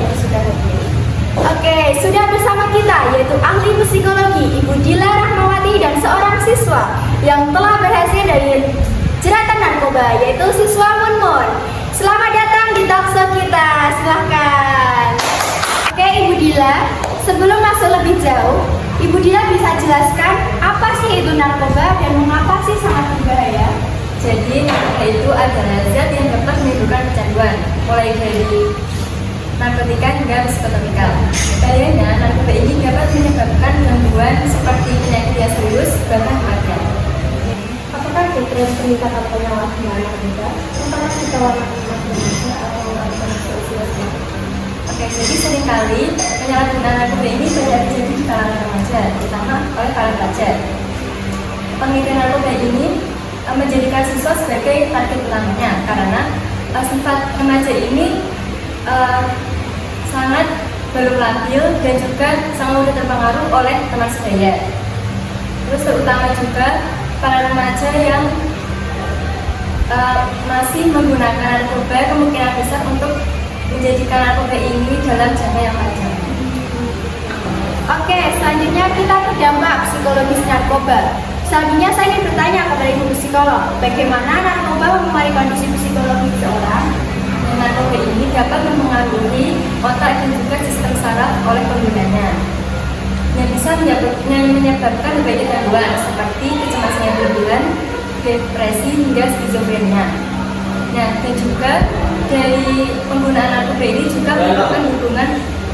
yang sudah hadir. Oke, sudah bersama kita yaitu ahli psikologi Ibu Dila Rahmawati dan seorang siswa yang telah berhasil dari jeratan narkoba yaitu siswa Munmun. Selamat datang di talkshow kita, silahkan. Oke Ibu Dila, sebelum masuk lebih jauh, Ibu Dila bisa jelaskan apa sih itu narkoba dan mengapa sih sangat berbahaya? Jadi narkoba itu adalah zat yang dapat menimbulkan kecanduan, mulai dari narkotika hingga psikotropikal. Bahayanya, narkoba ini dapat menyebabkan gangguan seperti penyakit yang serius, bahkan kematian. Apakah ada tren peningkatan penyalahgunaan narkoba? Apakah ditawarkan remaja atau anak-anak usia? Oke, jadi seringkali penyalahgunaan narkoba ini terjadi di kalangan remaja, terutama oleh para pelajar. Penelitian narkoba ini menjadikan siswa sebagai target utamanya karena sifat remaja ini sangat belum labil dan juga sangat mudah terpengaruh oleh teman sebaya. Terus terutama juga para remaja yang masih menggunakan narkoba kemungkinan besar untuk menjadikan narkoba ini dalam jangka yang panjang. Oke, selanjutnya kita ke dampak psikologis narkoba. Selanjutnya saya ingin bertanya kepada Ibu Psikolog, bagaimana narkoba mempengaruhi kondisi psikologi seseorang? Narkoba ini dapat mempengaruhi otak dan juga sistem saraf oleh penggunanya, yang bisa menyebabkan berbagai gangguan seperti kecemasan yang berlebihan, depresi hingga skizofrenia. Nah, dan juga dari penggunaan narkoba ini juga menyebabkan hubungan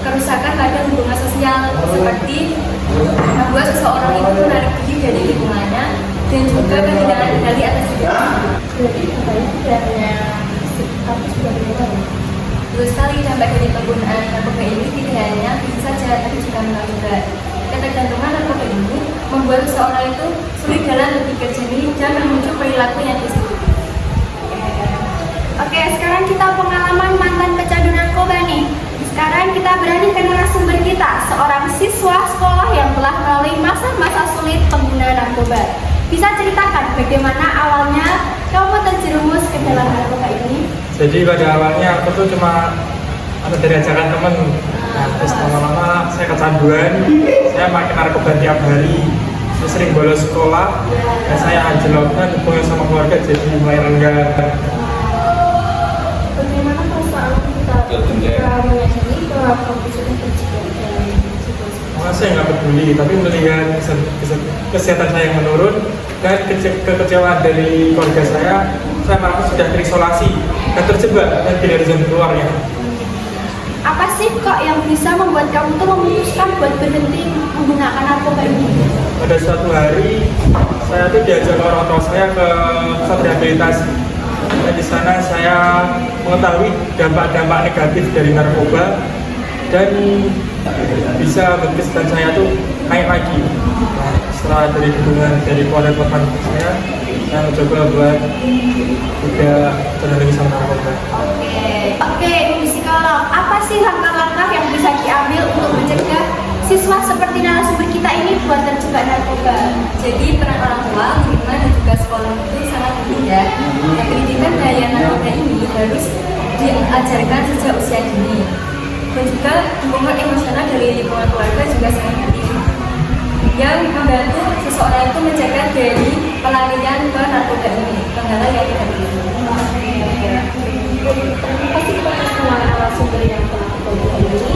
kerusakan pada hubungan sosial seperti membuat seseorang itu menarik diri dari lingkungannya dan juga kehilangan kendali atas hidupnya. Jadi katanya tapi sudah berbeda. Terus sekali dampak dari penggunaan narkoba ini tidak hanya fisik saja, tapi juga mental juga. Ketergantungan narkoba ini membuat seseorang itu sulit dalam berpikir jernih dan muncul perilaku yang destruktif. Oke, sekarang kita pengalaman mantan pecandu narkoba nih. Sekarang kita beralih ke narasumber kita, seorang siswa sekolah yang telah melalui masa-masa sulit penggunaan narkoba. Bisa ceritakan bagaimana awalnya kamu terjerumus ke dalam narkoba ini? Jadi pada awalnya aku tuh cuma ada dari ajakan temen. Nah, terus lama-lama saya kecanduan, saya makan narkoba tiap hari. Saya sering bolos sekolah, dan saya anjlokkan hubungan sama keluarga jadi mulai renggang. Bagaimana perasaan kita menyadari bahwa kamu sudah terjebak dalam situasi? Saya nggak peduli, tapi melihat kesehatan saya yang menurun dan kekecewaan dari keluarga saya merasa sudah terisolasi dan terjebak dan tidak ada jalan keluarnya. Apa sih kok yang bisa membuat kamu tuh memutuskan buat berhenti menggunakan narkoba ini? Pada suatu hari saya tuh diajak orang tua saya ke pusat rehabilitasi. Dan di sana saya mengetahui dampak-dampak negatif dari narkoba dan bisa membuat kesehatan saya tuh naik lagi. Nah, setelah dari dukungan dari keluarga teman saya mencoba buat tidak terlalu lagi sama narkoba. Oke, Ibu Psikolog, apa sih langkah-langkah yang bisa diambil untuk mencegah siswa seperti narasumber kita ini buat terjebak narkoba? Jadi peran orang tua, lingkungan dan juga sekolah itu sangat penting ya. Nah, pendidikan bahaya narkoba ini harus diajarkan sejak usia dini. Dan juga dukungan emosional dari lingkungan keluarga juga sangat penting, yang membantu seseorang itu mencegah dari pelarian ke narkoba ini, hal yang tidak diinginkan. Terima kasih kepada semua narasumber yang telah bergabung ini.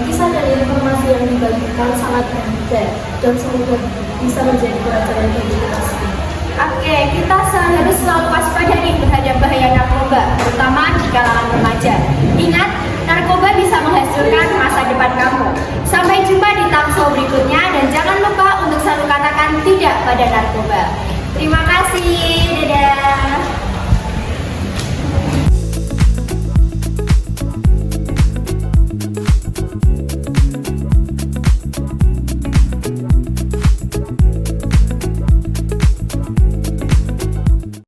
Kisah dan informasi yang dibagikan sangat berharga dan semoga bisa menjadi pelajaran bagi kita semua. Oke, kita harus selalu waspada nih terhadap bahaya narkoba, terutama di kalangan remaja. Ingat, narkoba bisa menghancurkan masa depan kamu. Sampai jumpa di talkshow berikutnya dan jangan lupa untuk selalu katakan tidak pada narkoba. Terima kasih, dadah.